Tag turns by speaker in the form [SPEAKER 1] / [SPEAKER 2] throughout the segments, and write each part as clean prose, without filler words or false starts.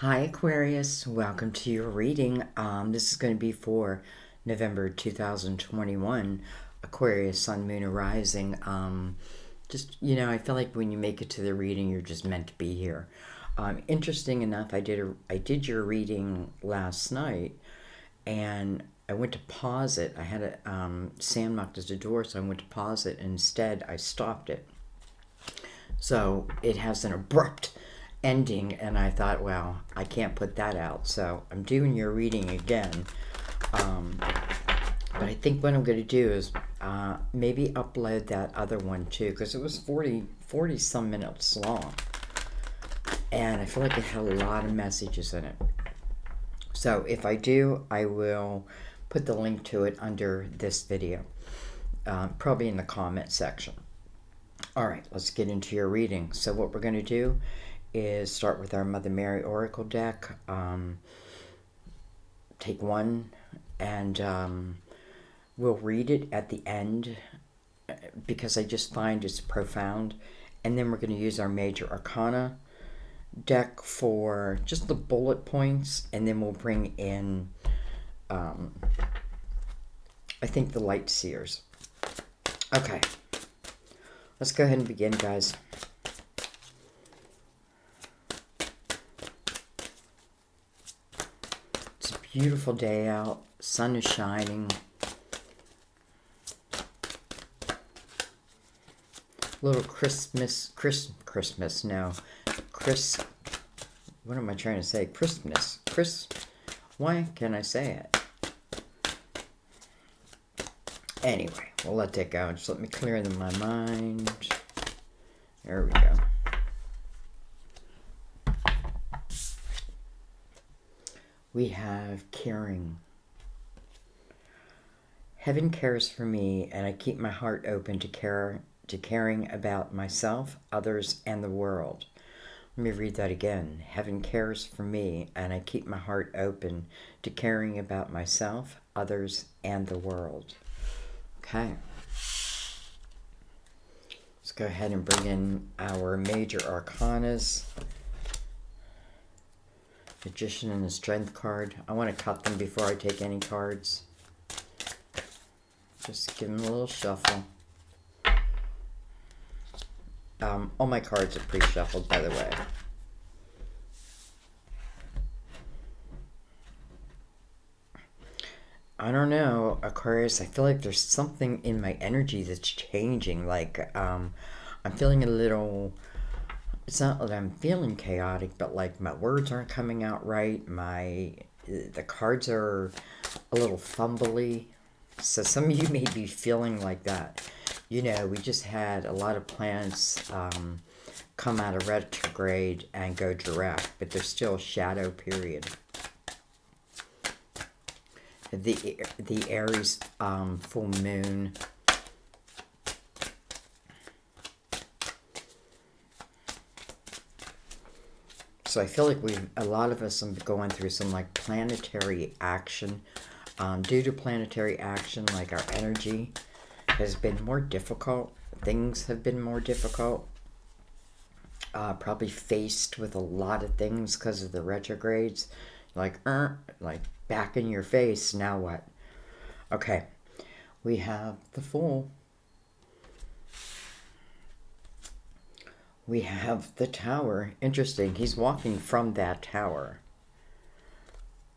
[SPEAKER 1] Hi Aquarius, welcome to your reading. This is going to be for November 2021, Aquarius, Sun, Moon, or Rising. I feel like when you make it to the reading, you're just meant to be here. Interesting enough, I did your reading last night, and I went to pause it. I had Sam knocked at the door, so I went to pause it, and instead I stopped it. So it has an abrupt ending, and I thought, well, I can't put that out, so I'm doing your reading again. But I think what I'm going to do is maybe upload that other one too, because it was 40 some minutes long, and I feel like it had a lot of messages in it. So if I do, I will put the link to it under this video, probably in the comment section. All right, let's get into your reading. So what we're going to do is start with our Mother Mary Oracle deck. Take one, and we'll read it at the end because I just find it's profound. And then we're going to use our Major Arcana deck for just the bullet points, and then we'll bring in, I think, the Light Seers. Okay, let's go ahead and begin, guys. Beautiful day out, sun is shining. Little Christmas, what am I trying to say? Why can't I say it? Anyway, we'll let that go. Just let me clear my mind. There we go. We have caring. Heaven cares for me, and I keep my heart open to caring about myself, others, and the world. Let me read that again. Heaven cares for me, and I keep my heart open to caring about myself, others, and the world. Okay. Let's go ahead and bring in our Major Arcanas. Magician and the Strength card. I want to cut them before I take any cards. Just give them a little shuffle. All my cards are pre-shuffled, by the way. I don't know, Aquarius. I feel like there's something in my energy that's changing. Like, I'm feeling a little... It's not that I'm feeling chaotic, but like my words aren't coming out right. The cards are a little fumbly. So some of you may be feeling like that. You know, we just had a lot of planets come out of retrograde and go direct, but there's still a shadow period. The Aries full moon. So I feel like a lot of us are going through some like planetary action. Due to planetary action, like our energy has been more difficult. Things have been more difficult. Probably faced with a lot of things because of the retrogrades. Like back in your face, now what? Okay, we have the Fool. We have the Tower. Interesting. He's walking from that tower.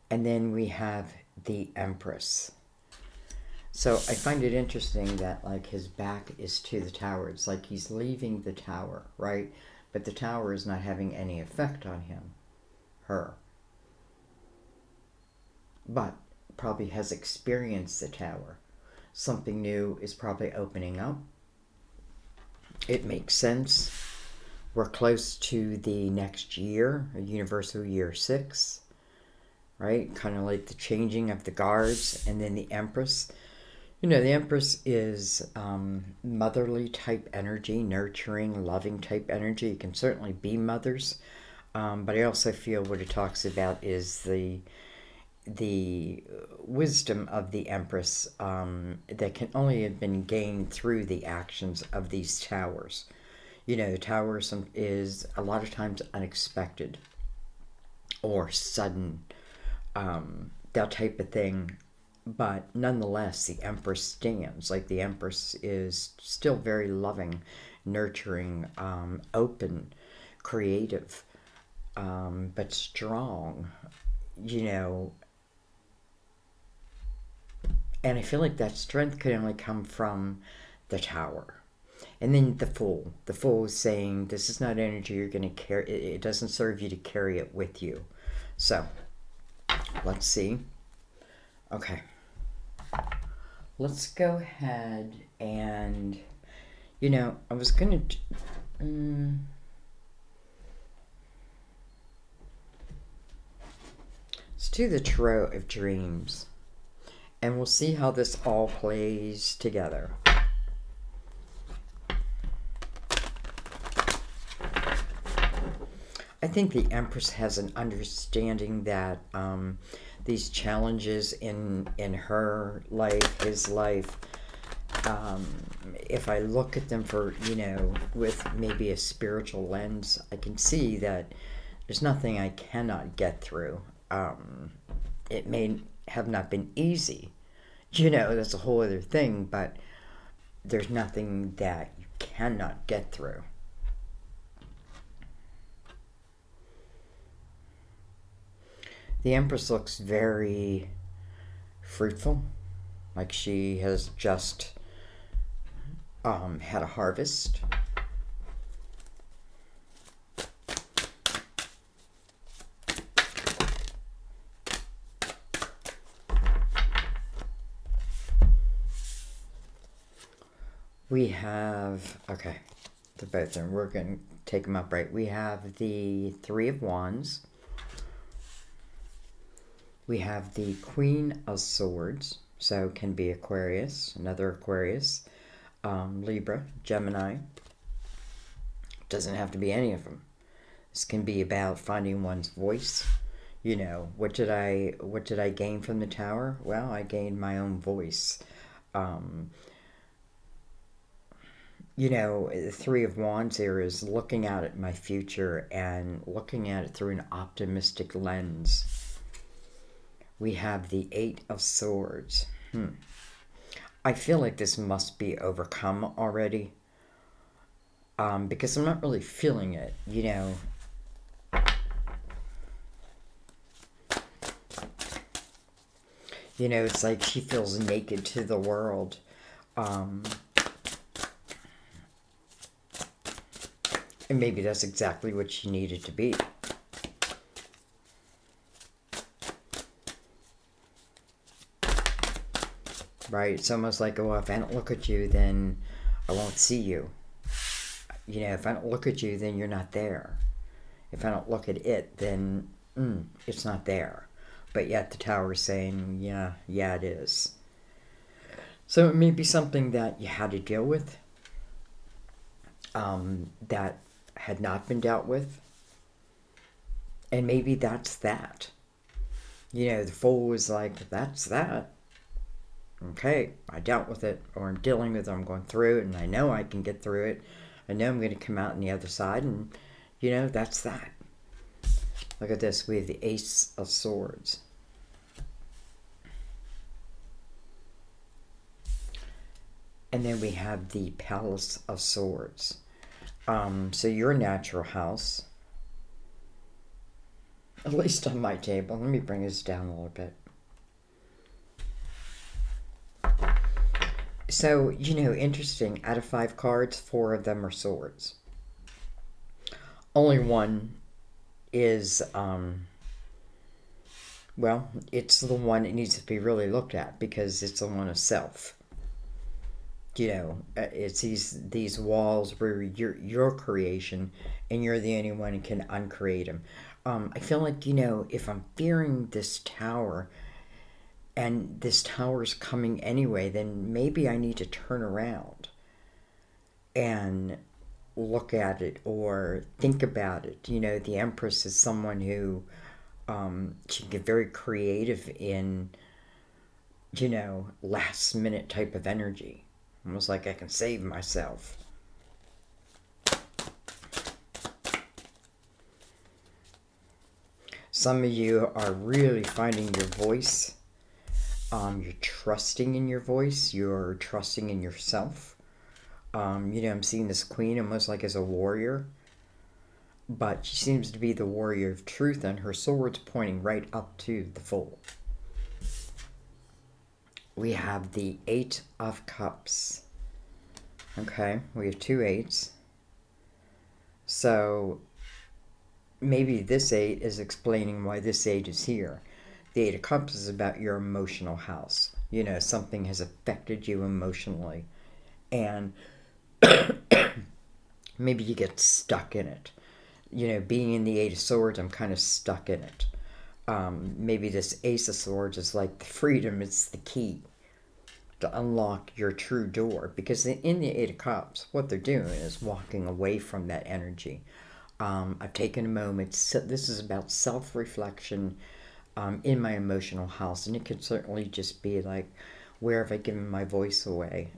[SPEAKER 1] And then we have the Empress. So I find it interesting that like his back is to the tower. It's like he's leaving the tower, right? But the tower is not having any effect on her. But probably has experienced the tower. Something new is probably opening up. It makes sense. We're close to the next year, a universal year 6, right? Kind of like the changing of the guards, and then the Empress. You know, the Empress is motherly type energy, nurturing, loving type energy. It can certainly be mothers, but I also feel what it talks about is the wisdom of the Empress that can only have been gained through the actions of these towers. You know, the tower is a lot of times unexpected. or sudden, that type of thing. But nonetheless, the Empress stands. Like the Empress is still very loving, nurturing, open, creative, but strong, you know. And I feel like that strength could only come from the Tower. And then the Fool. The Fool is saying, this is not energy you're going to carry. It doesn't serve you to carry it with you. So, let's see. Okay. Let's go ahead and, you know, I was going to... let's do the Tarot of Dreams. And we'll see how this all plays together. I think the Empress has an understanding that these challenges in her life, his life, if I look at them for, you know, with maybe a spiritual lens, I can see that there's nothing I cannot get through. It may have not been easy, you know, that's a whole other thing, but there's nothing that you cannot get through. The Empress looks very fruitful, like she has just had a harvest. We have, okay, the both of them, we're going to take them up right. We have the Three of Wands. We have the Queen of Swords, so can be Aquarius, another Aquarius, Libra, Gemini. Doesn't have to be any of them. This can be about finding one's voice. You know, what did I gain from the Tower? Well, I gained my own voice. You know, the Three of Wands here is looking out at my future and looking at it through an optimistic lens. We have the Eight of Swords. I feel like this must be overcome already. Because I'm not really feeling it, you know. You know, it's like she feels naked to the world. And maybe that's exactly what she needed to be. Right? It's almost like, oh, if I don't look at you, then I won't see you. You know, if I don't look at you, then you're not there. If I don't look at it, then it's not there. But yet the Tower is saying, yeah, it is. So it may be something that you had to deal with, that had not been dealt with. And maybe that's that. You know, the Fool was like, that's that. Okay, I dealt with it, or I'm dealing with it, I'm going through it, and I know I can get through it. I know I'm going to come out on the other side, and, you know, that's that. Look at this, we have the Ace of Swords. And then we have the Palace of Swords. So your natural house, at least on my table, let me bring this down a little bit. So, you know, interesting, out of 5 cards, 4 of them are swords. Only one is, well, it's the one that needs to be really looked at because it's the one of self. You know, it's these walls where you're your creation and you're the only one who can uncreate them. I feel like, you know, if I'm fearing this tower, and this tower's coming anyway, then maybe I need to turn around and look at it or think about it. You know, the Empress is someone who she can get very creative in, you know, last minute type of energy. Almost like I can save myself. Some of you are really finding your voice. You're trusting in your voice. You're trusting in yourself. I'm seeing this queen almost like as a warrior, but she seems to be the warrior of truth, and her sword's pointing right up to the foal. We have the Eight of Cups. Okay, we have two eights. So maybe this eight is explaining why this eight is here. The Eight of Cups is about your emotional house. Something has affected you emotionally. And maybe you get stuck in it. Being in the Eight of Swords, I'm kind of stuck in it. Maybe this Ace of Swords is like the freedom, it's the key to unlock your true door. Because in the Eight of Cups, what they're doing is walking away from that energy. I've taken a moment. So this is about self-reflection in my emotional house. And it could certainly just be like, where have I given my voice away?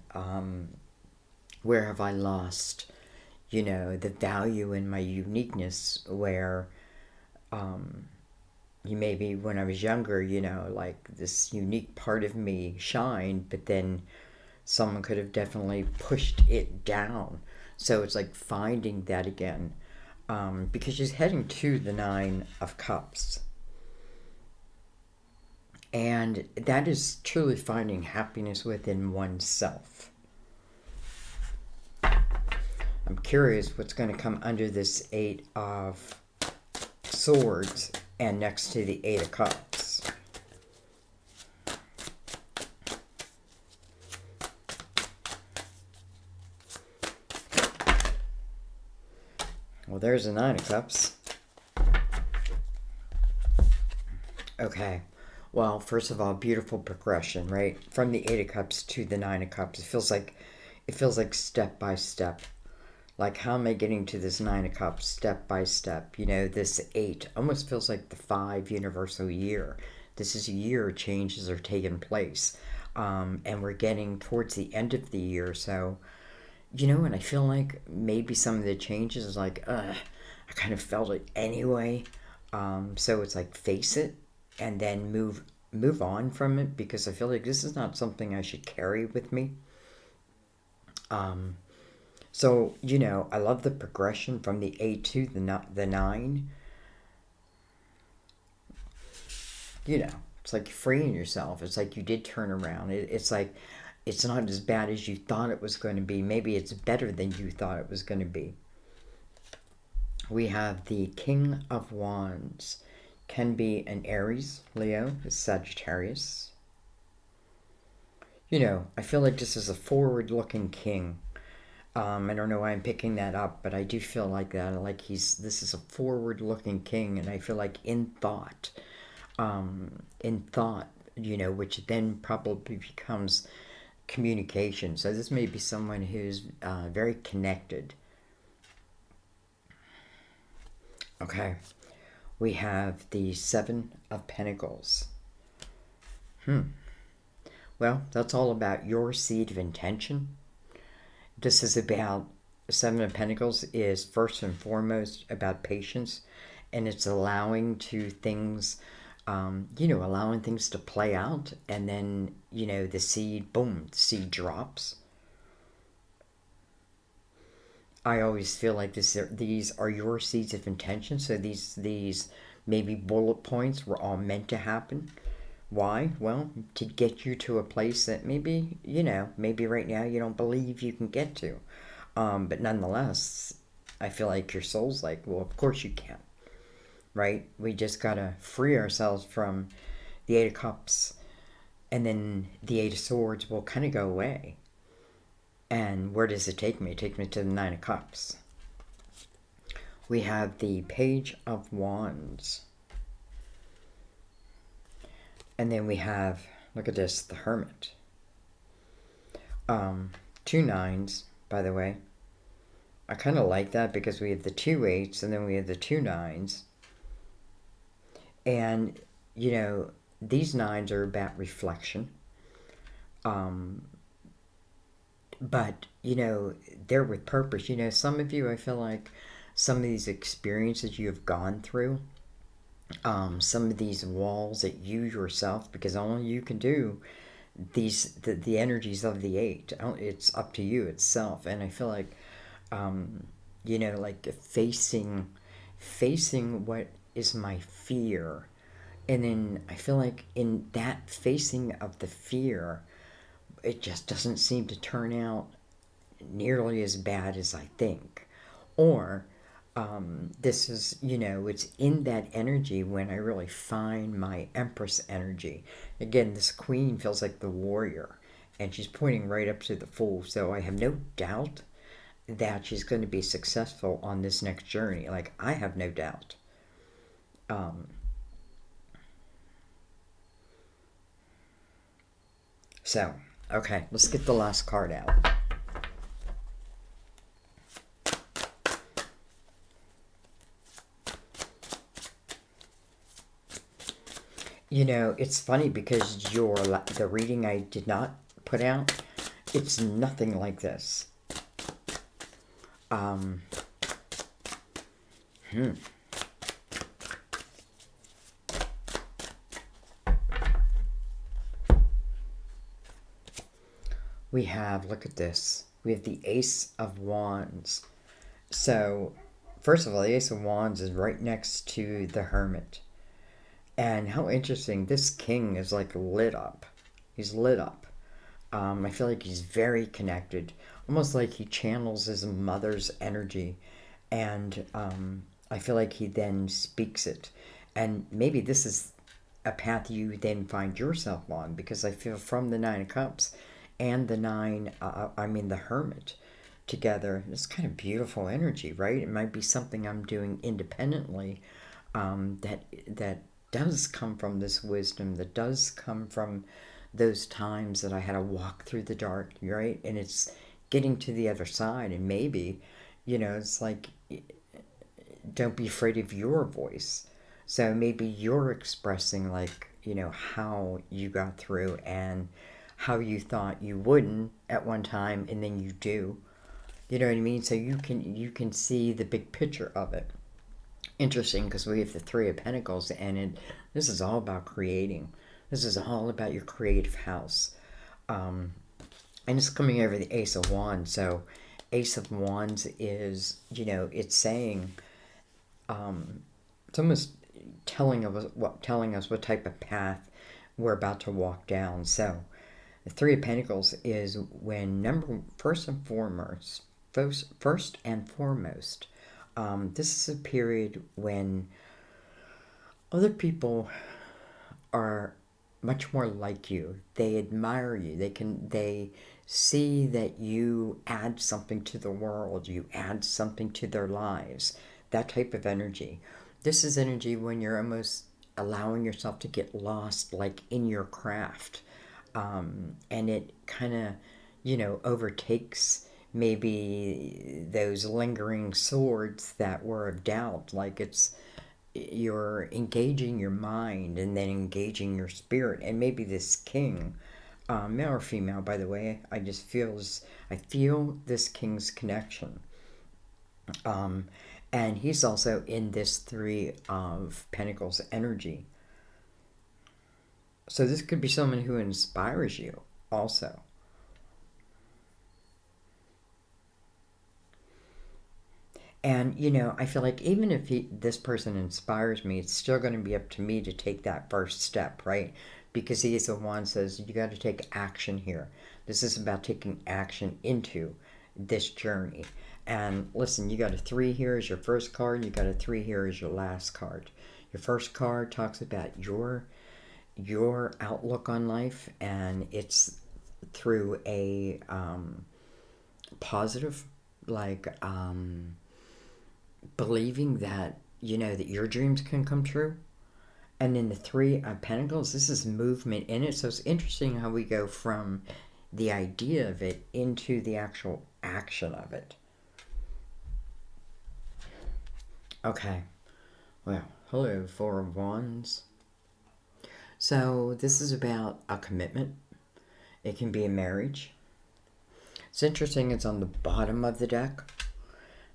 [SPEAKER 1] Where have I lost, the value in my uniqueness, where maybe when I was younger, like this unique part of me shined, but then someone could have definitely pushed it down. So it's like finding that again, because she's heading to the Nine of Cups. And that is truly finding happiness within oneself. I'm curious what's going to come under this Eight of Swords and next to the Eight of Cups. Well, there's a Nine of Cups. Okay. Well, first of all, beautiful progression, right? From the Eight of Cups to the Nine of Cups. It feels like step by step. Like, how am I getting to this Nine of Cups step by step? This eight almost feels like the 5 universal year. This is a year changes are taking place. And we're getting towards the end of the year. So, and I feel like maybe some of the changes is like, I kind of felt it anyway. So it's like face it and then move on from it, because I feel like this is not something I should carry with me. So, I love the progression from the 8 to the 9. It's like freeing yourself. It's like you did turn around. It's like it's not as bad as you thought it was going to be. Maybe it's better than you thought it was going to be. We have the King of Wands. Can be an Aries, Leo, Sagittarius. I feel like this is a forward-looking king. I don't know why I'm picking that up, but I do feel like that. Like this is a forward-looking king, and I feel like in thought, which then probably becomes communication. So this may be someone who's very connected. Okay, we have the Seven of Pentacles. Well, that's all about your seed of intention. This is about Seven of Pentacles is first and foremost about patience, and it's allowing allowing things to play out, and then, the seed, boom, the seed drops. I always feel like these are your seeds of intention, so these maybe bullet points were all meant to happen. Why? Well, to get you to a place that maybe right now you don't believe you can get to. But nonetheless, I feel like your soul's like, well, of course you can. Right? We just got to free ourselves from the Eight of Cups. And then the Eight of Swords will kind of go away. And where does it take me? It takes me to the Nine of Cups. We have the Page of Wands. And then we have, look at this, the Hermit. 2 9s, by the way. I kind of like that because we have the 2 8s and then we have the 2 9s. And, these 9s are about reflection. But, they're with purpose. Some of you, I feel like some of these experiences you have gone through, some of these walls that you yourself, because only you can do the energies of the eight. It's up to you itself. And I feel like, like facing what is my fear. And then I feel like in that facing of the fear, it just doesn't seem to turn out nearly as bad as I think. Or this is, it's in that energy when I really find my Empress energy. Again, this queen feels like the warrior, and she's pointing right up to the Fool. So I have no doubt that she's going to be successful on this next journey. Like, I have no doubt. Um, so, okay, let's get the last card out. It's funny because the reading I did not put out, it's nothing like this. Um, hmm. We have, look at this. We have the Ace of Wands. So, first of all, the Ace of Wands is right next to the Hermit. And how interesting, this king is like lit up. He's lit up. I feel like he's very connected, almost like he channels his mother's energy. And I feel like he then speaks it. And maybe this is a path you then find yourself on, because I feel from the Nine of Cups and the Hermit together, it's kind of beautiful energy, right? It might be something I'm doing independently, that does come from this wisdom, that does come from those times that I had to walk through the dark, right? And it's getting to the other side, and maybe, it's like, don't be afraid of your voice. So maybe you're expressing, like, how you got through and how you thought you wouldn't at one time, and then you do. You know what I mean? So you can see the big picture of it. Interesting, because we have the Three of Pentacles, and this is all about creating. This is all about your creative house. And it's coming over the Ace of Wands. So Ace of Wands is, it's saying, it's almost telling us what type of path we're about to walk down. So the Three of Pentacles is when first and foremost, this is a period when other people are much more like you. They admire you. They see that you add something to the world. You add something to their lives. That type of energy. This is energy when you're almost allowing yourself to get lost, like in your craft, and it kind of, overtakes maybe those lingering swords that were of doubt. Like, you're engaging your mind and then engaging your spirit. And maybe this king, male or female, by the way, I feel this king's connection. And he's also in this Three of Pentacles energy. So this could be someone who inspires you also. And, I feel like even if this person inspires me, it's still going to be up to me to take that first step, right? Because he is the one says, you got to take action here. This is about taking action into this journey. And listen, you got a 3 here as your first card, and you got a 3 here as your last card. Your first card talks about your outlook on life, and it's through a positive, like, believing that, that your dreams can come true. And in the Three of Pentacles, this is movement in it. So it's interesting how we go from the idea of it into the actual action of it. Okay. Well, hello, Four of Wands. So this is about a commitment. It can be a marriage. It's interesting, it's on the bottom of the deck.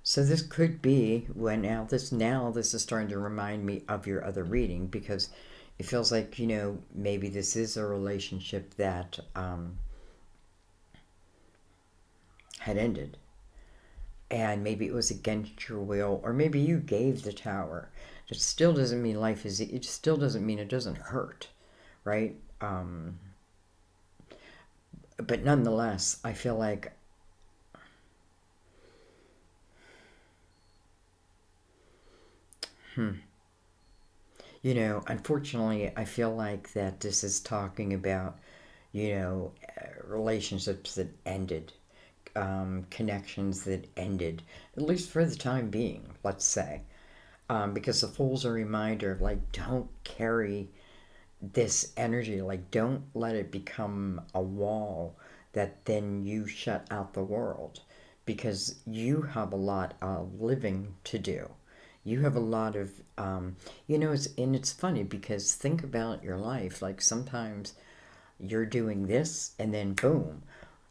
[SPEAKER 1] So this could be when now this is starting to remind me of your other reading, because it feels like, maybe this is a relationship that had ended, and maybe it was against your will, or maybe you gave the tower. It still doesn't mean life is. It still doesn't mean it doesn't hurt, right? But nonetheless, I feel like unfortunately, I feel like that this is talking about, relationships that ended, connections that ended, at least for the time being, let's say. Because the Fool's a reminder of, like, don't carry this energy, like, don't let it become a wall that then you shut out the world, because you have a lot of living to do. You have a lot of, it's funny because think about your life. Like, sometimes you're doing this and then boom,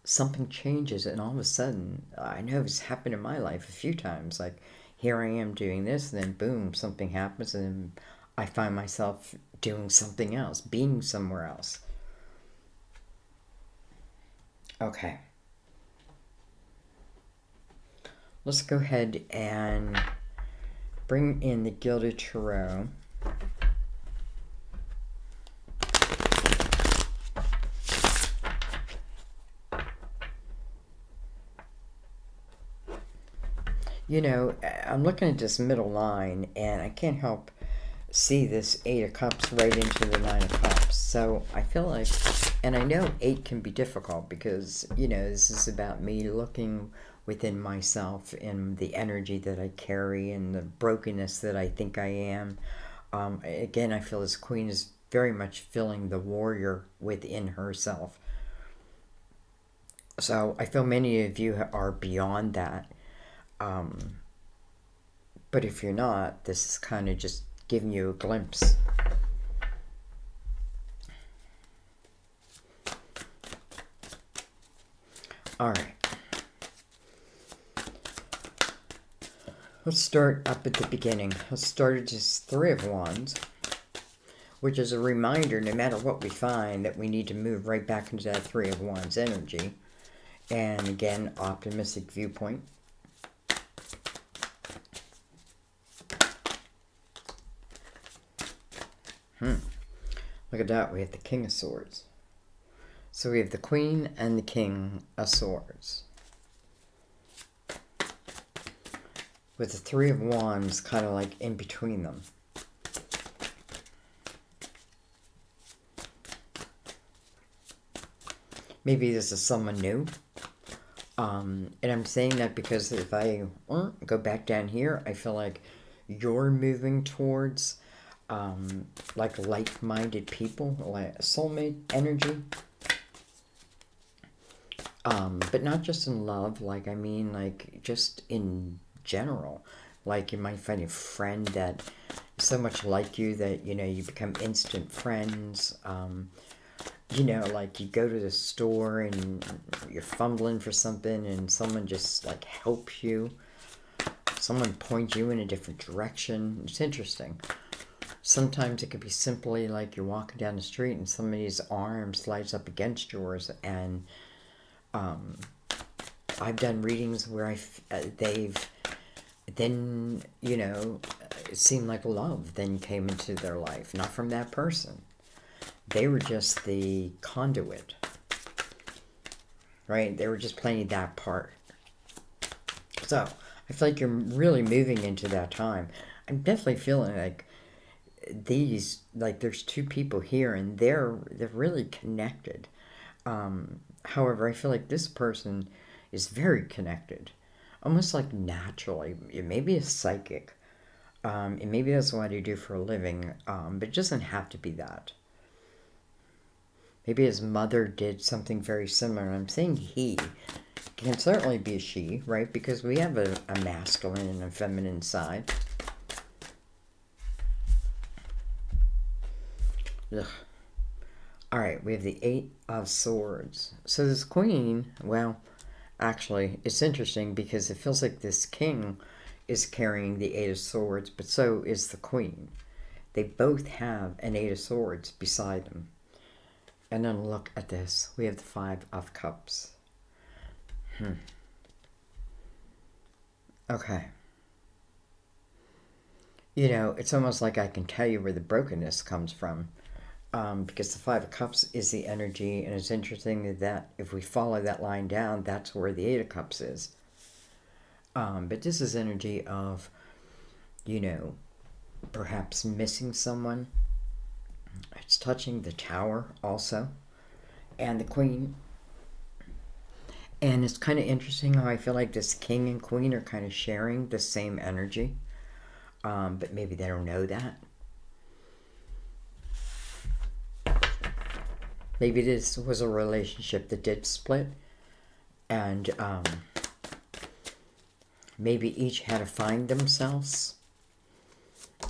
[SPEAKER 1] something changes, and all of a sudden, I know it's happened in my life a few times. Like, here I am doing this, and then boom, something happens, and then I find myself doing something else, being somewhere else. Okay, let's go ahead and bring in the Gilded Tarot. I'm looking at this middle line, and I can't help see this Eight of Cups right into the Nine of Cups. So I feel like, and I know eight can be difficult because, this is about me looking within myself and the energy that I carry and the brokenness that I think I am. Again, I feel this Queen is very much filling the warrior within herself. So I feel many of you are beyond that. But if you're not, this is kind of just giving you a glimpse. All right. Let's start up at the beginning. Let's start at just Three of Wands, which is a reminder, no matter what we find, that we need to move right back into that Three of Wands energy. And again, optimistic viewpoint. Look at that. We have the King of Swords. So we have the Queen and the King of Swords, with the Three of Wands kind of like in between them. Maybe this is someone new. And I'm saying that because if I go back down here, I feel like you're moving towards like like-minded people, like soulmate energy. But not just in love, like, I mean, like, just in general. Like, you might find a friend that is so much like you that, you become instant friends. Like, you go to the store and you're fumbling for something and someone just, like, helps you. Someone points you in a different direction. It's interesting. Sometimes it could be simply like you're walking down the street and somebody's arm slides up against yours, and I've done readings where they've then, it seemed like love then came into their life. Not from that person. They were just the conduit, right? They were just playing that part. So I feel like you're really moving into that time. I'm definitely feeling like there's two people here, and they're really connected. However, I feel like this person is very connected, almost like naturally. It may be a psychic, and maybe that's what I do for a living, but it doesn't have to be that. Maybe his mother did something very similar. And I'm saying he. It can certainly be a she, right? Because we have a masculine and a feminine side. Ugh. All right, we have the Eight of Swords. So this Queen, well, Actually, it's interesting because it feels like this king is carrying the Eight of Swords, but so is the queen. They both have an Eight of Swords beside them. And then look at this. We have the Five of Cups. Okay. You know, it's almost like I can tell you where the brokenness comes from. Because the Five of Cups is the energy, and it's interesting that if we follow that line down, that's where the Eight of Cups is. But this is energy of, you know, perhaps missing someone. It's touching the Tower also, and the Queen. And it's kind of interesting how I feel like this King and Queen are kind of sharing the same energy, but maybe they don't know that. Maybe this was a relationship that did split, and maybe each had to find themselves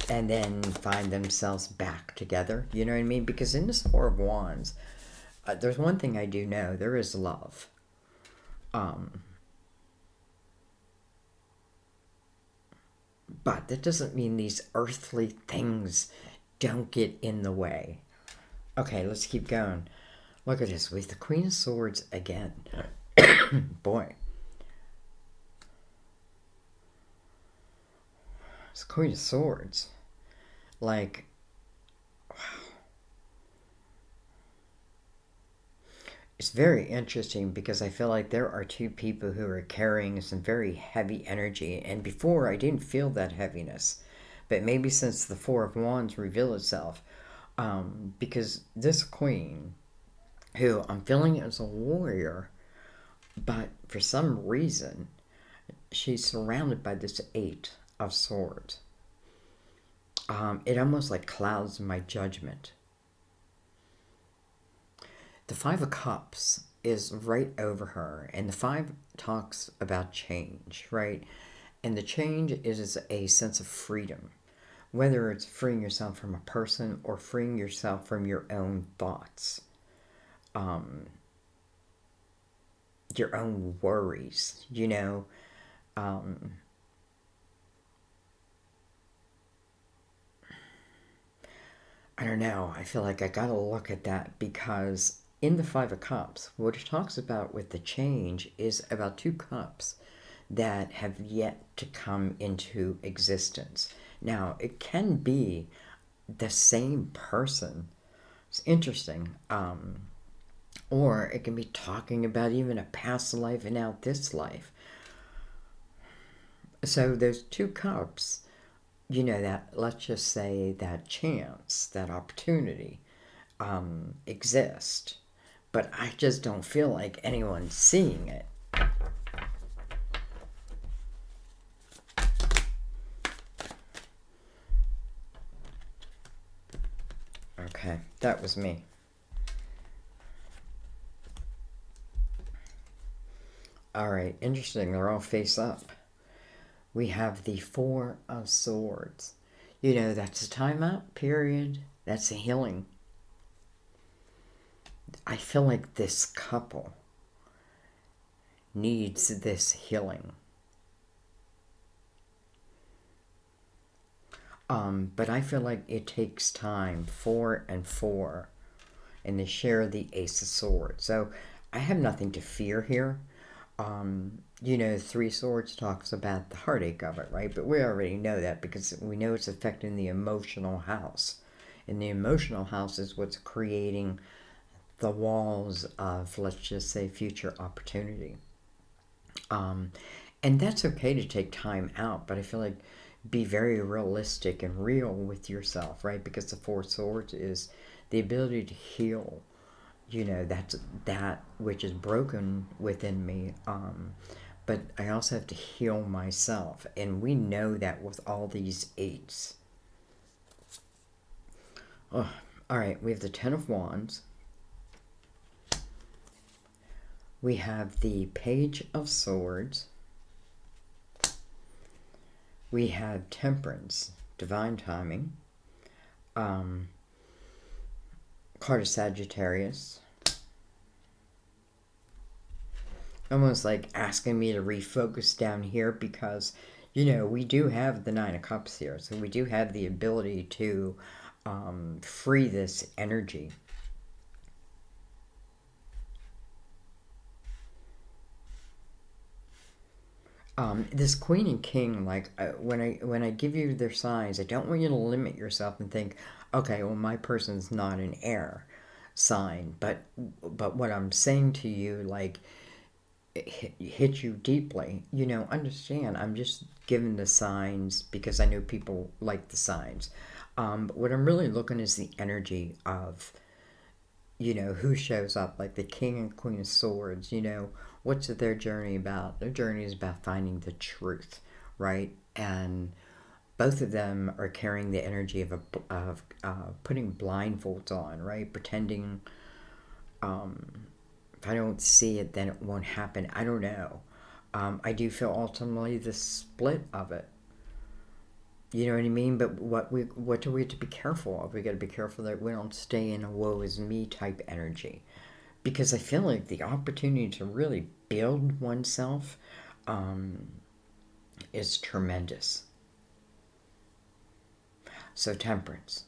[SPEAKER 1] and then find themselves back together. You know what I mean? Because in this Four of Wands, there's one thing I do know. There is love. But that doesn't mean these earthly things don't get in the way. Okay, let's keep going. Look at this. With the Queen of Swords again. Boy. It's Queen of Swords. Like, wow. It's very interesting because I feel like there are two people who are carrying some very heavy energy. And before, I didn't feel that heaviness. But maybe since the Four of Wands revealed itself, because this queen, who I'm feeling as a warrior, but for some reason, she's surrounded by this Eight of Swords. It almost like clouds my judgment. The Five of Cups is right over her, and the Five talks about change, right? And the change is a sense of freedom, whether it's freeing yourself from a person or freeing yourself from your own thoughts, your own worries, you know. I don't know. I feel like I gotta look at that because in the Five of Cups, what it talks about with the change is about two cups that have yet to come into existence. Now, it can be the same person. It's interesting. Or it can be talking about even a past life and now this life. So those two cups, you know, that, let's just say that chance, that opportunity exist. But I just don't feel like anyone's seeing it. Okay, that was me. Alright, interesting. They're all face up. We have the Four of Swords. You know, that's a timeout period. That's a healing. I feel like this couple needs this healing. But I feel like it takes time, 4 and 4, and they share the Ace of Swords. So I have nothing to fear here. You know, Three Swords talks about the heartache of it, right? But we already know that because we know it's affecting the emotional house. And the emotional house is what's creating the walls of, let's just say, future opportunity. And that's okay to take time out, but I feel like be very realistic and real with yourself, right? Because the Four Swords is the ability to heal. You know, that's that which is broken within me. But I also have to heal myself. And we know that with all these eights. Oh, all right, we have the Ten of Wands. We have the Page of Swords. We have Temperance, Divine Timing. Card of Sagittarius. almost like asking me to refocus down here because, we do have the Nine of Cups here. So we do have the ability to free this energy. This Queen and King, like when I give you their signs, I don't want you to limit yourself and think, okay, well my person's not an air sign, but what I'm saying to you, like it hit you deeply. Understand? I'm just giving the signs because I know people like the signs. But what I'm really looking is the energy of who shows up, like the King and Queen of Swords. What's their journey about? Their journey is about finding the truth, right? And both of them are carrying the energy of putting blindfolds on, right? Pretending, if I don't see it, then it won't happen. I don't know. I do feel ultimately the split of it. You know what I mean? But what do we have to be careful of? We got to be careful that we don't stay in a woe is me type energy, because I feel like the opportunity to really build oneself um, is tremendous. So Temperance,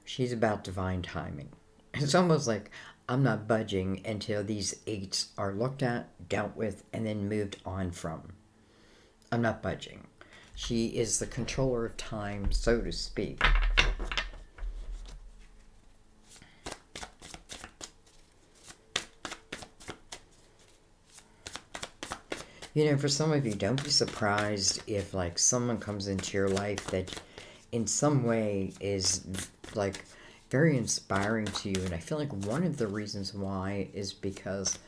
[SPEAKER 1] she's about divine timing. It's almost like I'm not budging until these eights are looked at, dealt with, and then moved on from. I'm not budging. She is the controller of time, so to speak. For some of you, don't be surprised if like someone comes into your life that in some way is like very inspiring to you. And I feel like one of the reasons why is because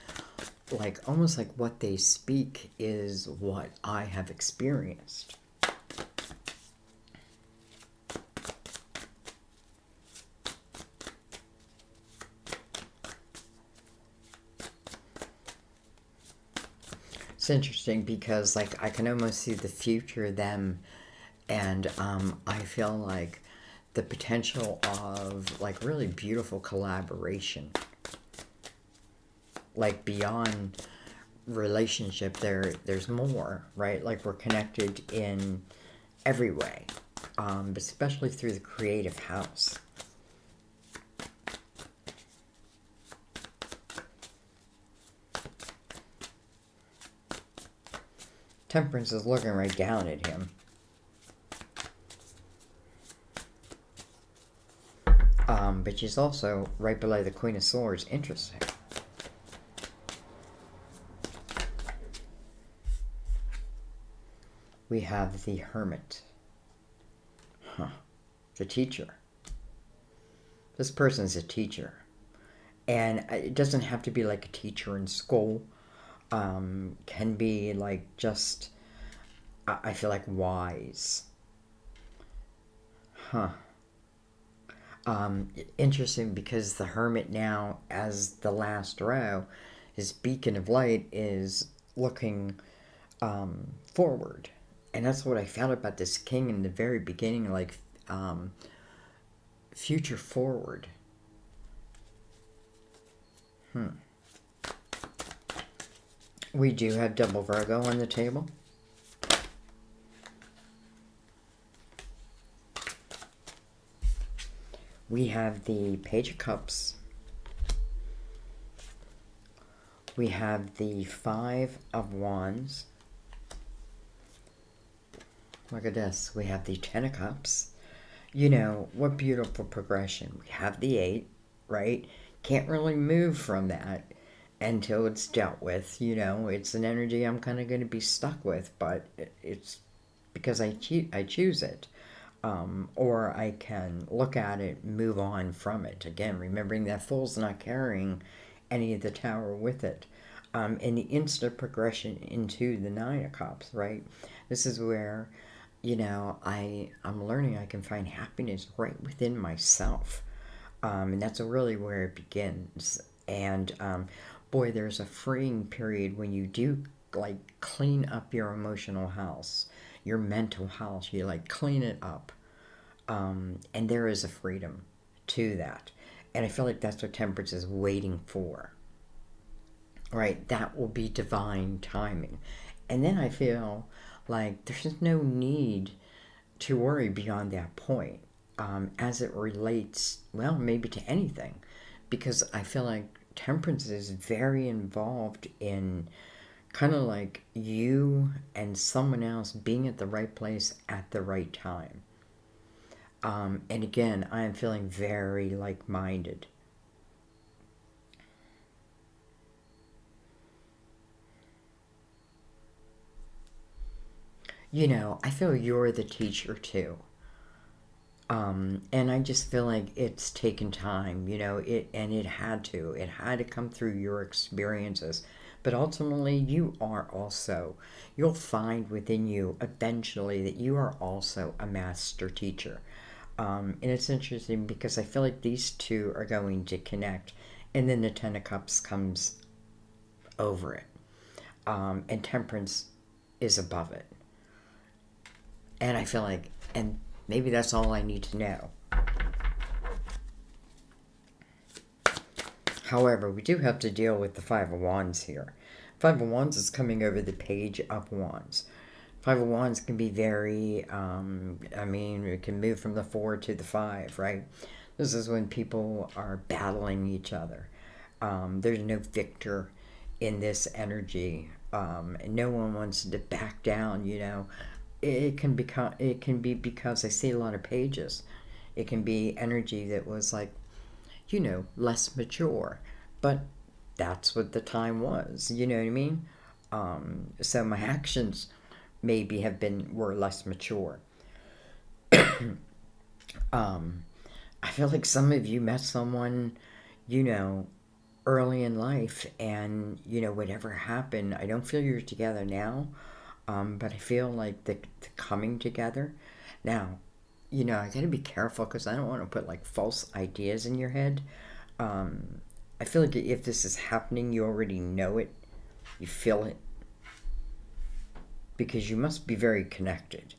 [SPEAKER 1] like almost like what they speak is what I have experienced. It's interesting because like I can almost see the future them, and I feel like the potential of like really beautiful collaboration, like beyond relationship. There's more, right? Like we're connected in every way, but especially through the creative house. Temperance is looking right down at him. But she's also right below the Queen of Swords. Interesting. We have the Hermit. Huh. The teacher. This person's a teacher. And it doesn't have to be like a teacher in school. Can be like just, I feel like wise. Huh. Interesting because the Hermit now, as the last row, his beacon of light is looking forward. And that's what I found about this king in the very beginning, like future forward. We do have double Virgo on the table. We have the Page of Cups. We have the Five of Wands. Look at this. We have the Ten of Cups. What beautiful progression. We have the 8, right? Can't really move from that until it's dealt with. It's an energy I'm kind of going to be stuck with, but it's because I choose it. Or I can look at it, move on from it. Again, remembering that Fool's not carrying any of the Tower with it. And the instant progression into the Nine of Cups, right? This is where, I'm learning I can find happiness right within myself. And that's really where it begins. And boy, there's a freeing period when you do like clean up your emotional house, your mental house. You like clean it up. And there is a freedom to that. And I feel like that's what Temperance is waiting for. right? That will be divine timing. And then I feel like there's no need to worry beyond that point, as it relates, well, maybe to anything, because I feel like temperance is very involved in kind of like you and someone else being at the right place at the right time. And again, I am feeling very like minded. I feel you're the teacher too. And I just feel like it's taken time, it had to come through your experiences. But ultimately, you'll find within you eventually that you are also a master teacher. And it's interesting because I feel like these two are going to connect, and then the Ten of Cups comes over it, and Temperance is above it. And I feel like, and maybe that's all I need to know. However, we do have to deal with the Five of Wands here. Five of Wands is coming over the Page of Wands. Five of Wands can be very, it can move from the four to the five, right? This is when people are battling each other. There's no victor in this energy. No one wants to back down. It can be because I see a lot of pages. It can be energy that was like, less mature. But that's what the time was. You know what I mean? So my actions maybe were less mature. I feel like some of you met someone, you know, early in life, and whatever happened, I don't feel you're together now, but I feel like the coming together. Now, I gotta be careful because I don't want to put like false ideas in your head. I feel like if this is happening, you already know it, you feel it, because you must be very connected.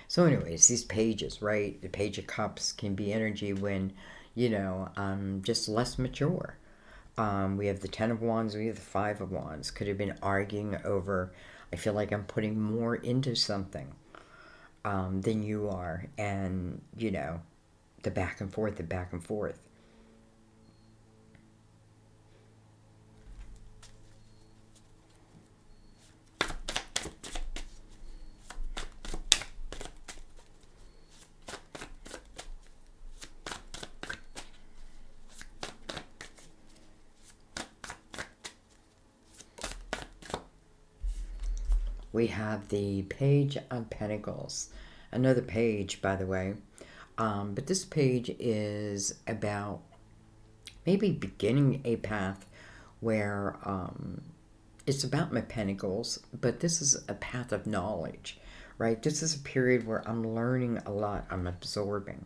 [SPEAKER 1] So, anyways, these pages, right? The Page of Cups can be energy when, just less mature. We have the Ten of Wands, we have the Five of Wands. Could have been arguing over, I feel like I'm putting more into something than you are. And, the back and forth, the back and forth. We have the Page of Pentacles. Another page, by the way. But this page is about maybe beginning a path where it's about my pentacles, but this is a path of knowledge, right? This is a period where I'm learning a lot, I'm absorbing,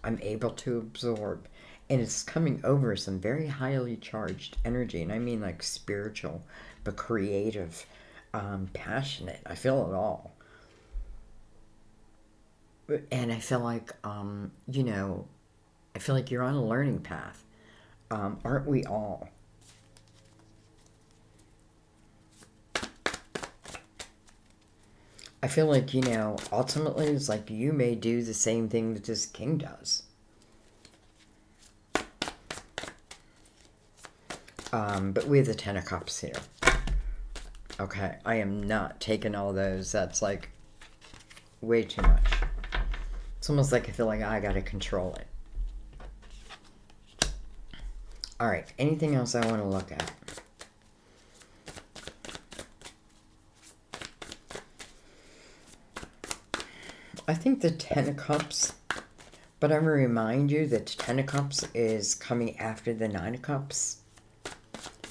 [SPEAKER 1] I'm able to absorb, and it's coming over some very highly charged energy, and I mean like spiritual, but creative, passionate. I feel it all. And I feel like, I feel like you're on a learning path. Aren't we all? I feel like, ultimately it's like you may do the same thing that this king does. But we have the Ten of Cups here. Okay, I am not taking all those. That's like way too much. It's almost like I feel like I gotta control it. Alright, anything else I want to look at? I think the Ten of Cups, but I'm going to remind you that Ten of Cups is coming after the Nine of Cups.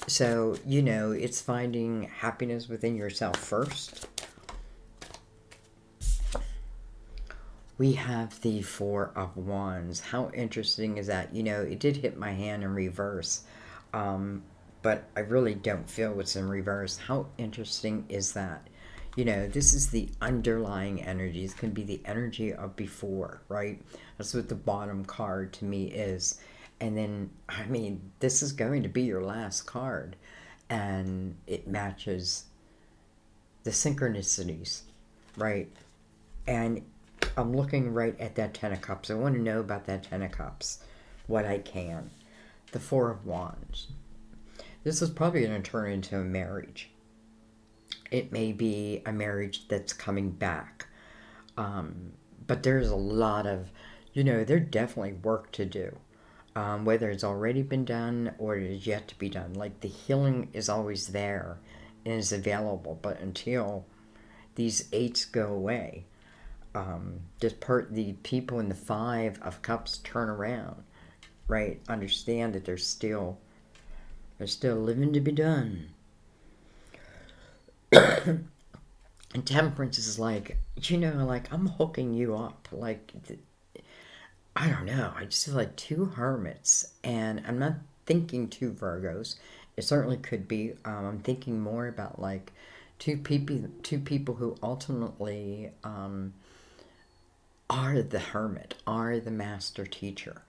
[SPEAKER 1] So, it's finding happiness within yourself first. We have the Four of Wands. How interesting is that? It did hit my hand in reverse, but I really don't feel what's in reverse. How interesting is that? This is the underlying energy. This can be the energy of before, right? That's what the bottom card to me is. And then, this is going to be your last card. and it matches the synchronicities, right? And I'm looking right at that Ten of Cups. I want to know about that Ten of Cups, what I can. The Four of Wands. This is probably going to turn into a marriage. It may be a marriage that's coming back. But there's a lot of, there's definitely work to do. Whether it's already been done or it is yet to be done. Like the healing is always there and is available, but until these eights go away, the people in the Five of Cups turn around, right? Understand that there's still living to be done. And Temperance is like, like I'm hooking you up. Like, I don't know. I just feel like two hermits, and I'm not thinking two Virgos. It certainly could be. I'm thinking more about like two people who ultimately are the hermit, are the master teacher.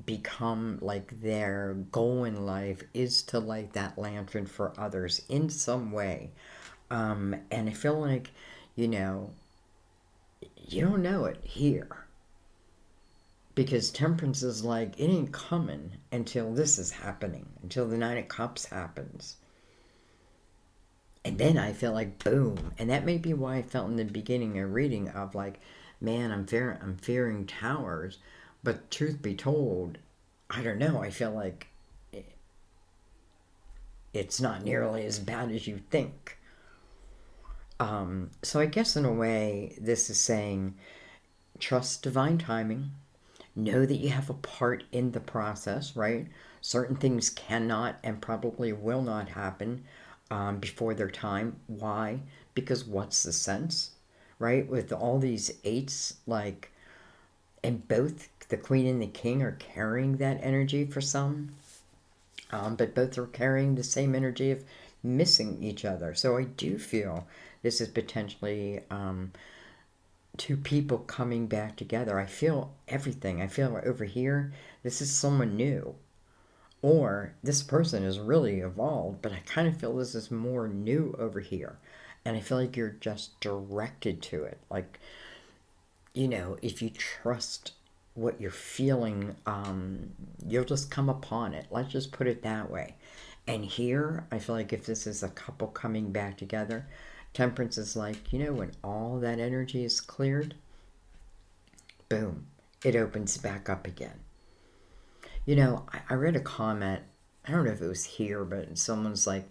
[SPEAKER 1] Become like their goal in life is to light that lantern for others in some way. And I feel like, you don't know it here. Because Temperance is like, it ain't coming until this is happening, until the Nine of Cups happens. And then I feel like, boom. And that may be why I felt in the beginning of reading of like, man, I'm fearing towers. But truth be told, I don't know. I feel like it's not nearly as bad as you think. So I guess in a way, this is saying, trust divine timing. Know that you have a part in the process, right? Certain things cannot and probably will not happen before their time. Why? Because what's the sense, right? With all these eights, like, and both the Queen and the King are carrying that energy for some, but both are carrying the same energy of missing each other. So I do feel this is potentially two people coming back together. I feel everything. I feel over here, this is someone new. Or this person is really evolved, but I kind of feel this is more new over here. And I feel like you're just directed to it. Like, if you trust what you're feeling, you'll just come upon it. Let's just put it that way. And here, I feel like if this is a couple coming back together, Temperance is like, when all that energy is cleared, boom, it opens back up again. I read a comment, I don't know if it was here, but someone's like,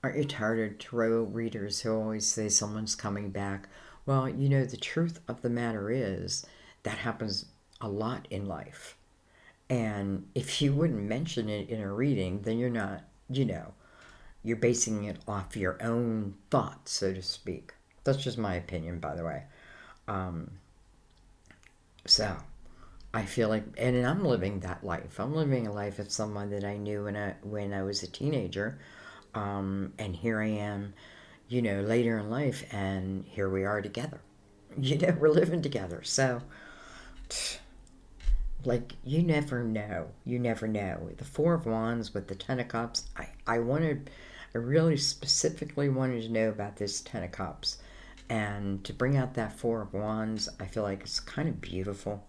[SPEAKER 1] aren't you tired of tarot readers who always say someone's coming back? Well, the truth of the matter is that happens a lot in life. And if you wouldn't mention it in a reading, then you're not, you're basing it off your own thoughts, so to speak. That's just my opinion, by the way. So, I feel like, and I'm living that life. I'm living a life of someone that I knew when I was a teenager. And here I am, later in life, and here we are together. We're living together. So, like, you never know. You never know. The Four of Wands with the Ten of Cups, I really specifically wanted to know about this Ten of Cups. And to bring out that Four of Wands, I feel like it's kind of beautiful.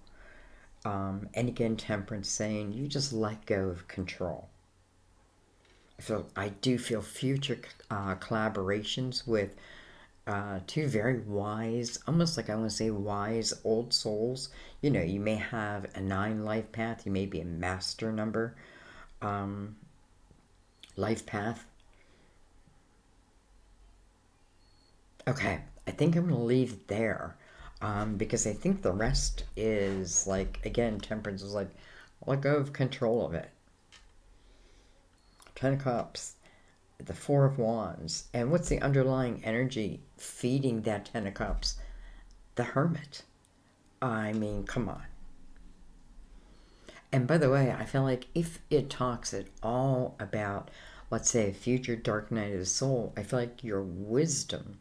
[SPEAKER 1] And again, Temperance saying, you just let go of control. I do feel future collaborations with two very wise, almost like I want to say wise old souls. You may have a 9 life path. You may be a master number life path. Okay, I think I'm going to leave it there because I think the rest is like, again, Temperance is like, let go of control of it. Ten of Cups, the Four of Wands, and what's the underlying energy feeding that Ten of Cups? The Hermit. I mean, come on. And by the way, I feel like if it talks at all about, let's say, a future dark night of the soul, I feel like your wisdom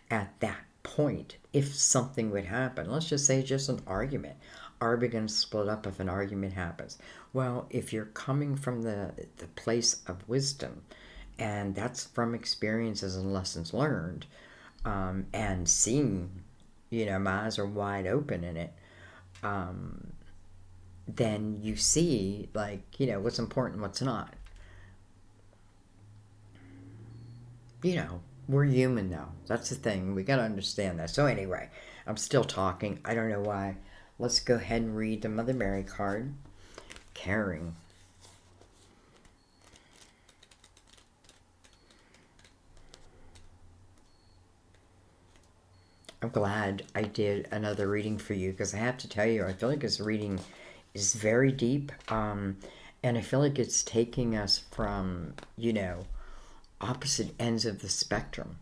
[SPEAKER 1] at that point, if something would happen, let's just say just an argument. are we going to split up if an argument happens? Well, if you're coming from the place of wisdom, and that's from experiences and lessons learned, and seeing, my eyes are wide open in it, then you see, like, what's important, what's not. We're human though. That's the thing. We got to understand that. So anyway, I'm still talking. I don't know why. Let's go ahead and read the Mother Mary card. Caring. I'm glad I did another reading for you, because I have to tell you, I feel like this reading is very deep, and I feel like it's taking us from, opposite ends of the spectrum.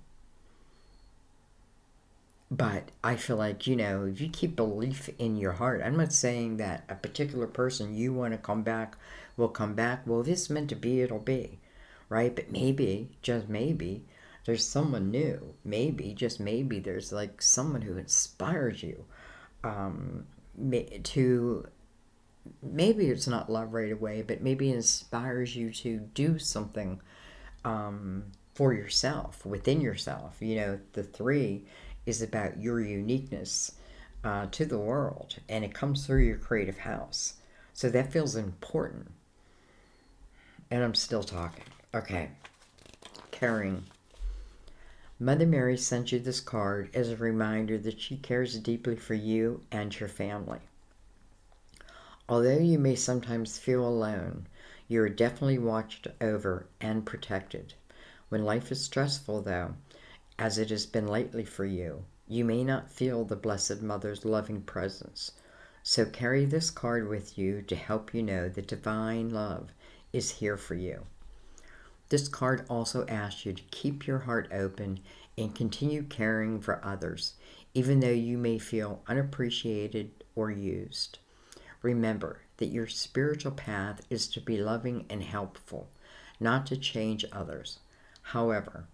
[SPEAKER 1] But I feel like, if you keep belief in your heart, I'm not saying that a particular person you want to come back will come back. Well, if it's meant to be, it'll be, right? But maybe, just maybe, there's someone new. Maybe, just maybe, there's like someone who inspires you to, maybe it's not love right away, but maybe it inspires you to do something for yourself, within yourself. The three is about your uniqueness to the world, and it comes through your creative house. So that feels important. And I'm still talking. Okay. Caring. Mother Mary sent you this card as a reminder that she cares deeply for you and your family. Although you may sometimes feel alone, you are definitely watched over and protected. When life is stressful, though, as it has been lately for you, you may not feel the Blessed Mother's loving presence. So carry this card with you to help you know that divine love is here for you. This card also asks you to keep your heart open and continue caring for others, even though you may feel unappreciated or used. Remember that your spiritual path is to be loving and helpful, not to change others. However,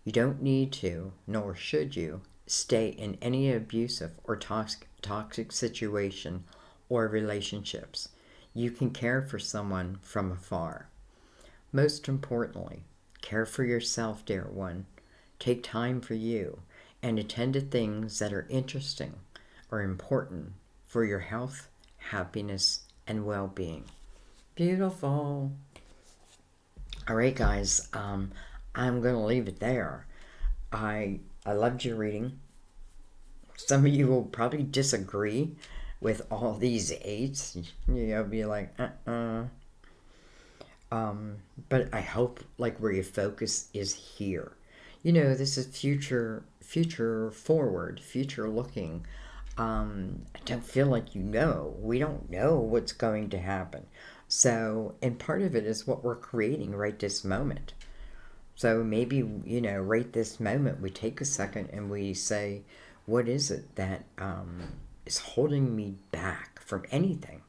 [SPEAKER 1] you don't need to, nor should you, stay in any abusive or toxic situation or relationships. You can care for someone from afar. Most importantly, care for yourself, dear one. Take time for you and attend to things that are interesting or important for your health, happiness, and well-being. Beautiful. All right, guys. I'm going to leave it there. I loved your reading. Some of you will probably disagree with all these eights. Be like, but I hope, like, where your focus is here. This is future forward, future looking. I don't feel like we don't know what's going to happen. So, and part of it is what we're creating right this moment. So maybe, right this moment, we take a second and we say, what is it that is holding me back from anything?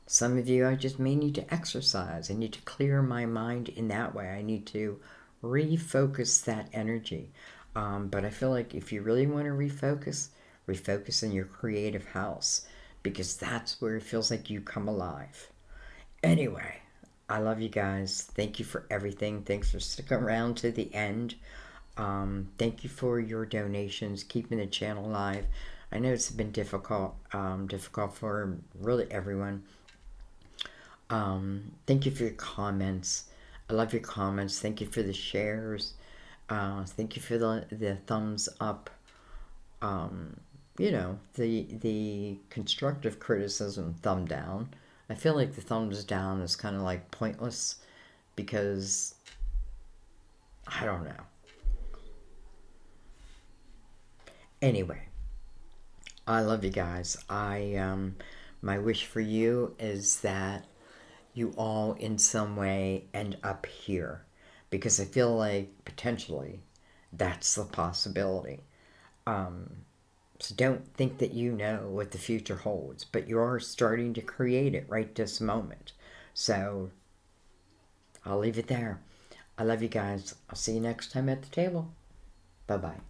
[SPEAKER 1] Some of you, I just may need to exercise. I need to clear my mind in that way. I need to refocus that energy. But I feel like if you really want to refocus in your creative house, because that's where it feels like you come alive. Anyway, I love you guys. Thank you for everything. Thanks for sticking around to the end. Thank you for your donations, keeping the channel alive. I know it's been difficult for really everyone. Thank you for your comments. I love your comments. Thank you for the shares. Thank you for the thumbs up. The constructive criticism, thumb down. I feel like the thumbs down is kind of like pointless, because I don't know. Anyway, I love you guys. My wish for you is that you all in some way end up here, because I feel like potentially that's the possibility. So don't think that you know what the future holds, but you are starting to create it right this moment. So I'll leave it there. I love you guys. I'll see you next time at the table. Bye-bye.